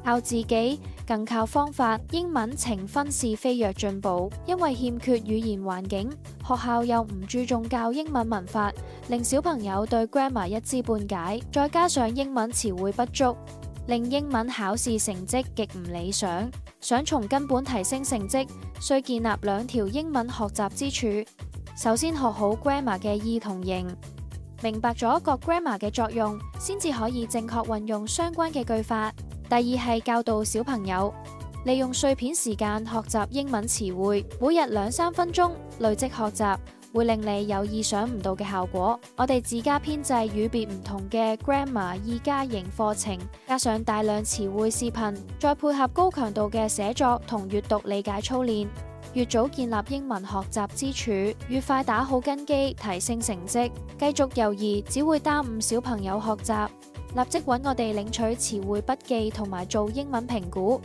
靠自己，更靠方法。英文呈分是非弱進步，因為欠缺語言環境，學校又唔注重教英文文法，令小朋友對 grammar 一知半解，再加上英文詞彙不足，令英文考試成績極唔理想。想從根本提升成績，需建立2條英文學習支柱。首先學好 grammar 嘅意同形，明白咗各 grammar 嘅作用，先至可以正確運用相關嘅句法。第二係教導小朋友，利用碎片時間學習英文詞彙，每日2-3分鐘累積學習，會令你有意想唔到嘅效果。我哋自家編製與別唔同嘅 grammar 2+型課程，加上大量詞彙視頻，再配合高強度嘅寫作同閱讀理解操練，越早建立英文學習支柱，越快打好根基，提升成績。繼續猶豫只會耽誤小朋友學習，立即揾我哋領取詞彙筆記同埋做英文評估。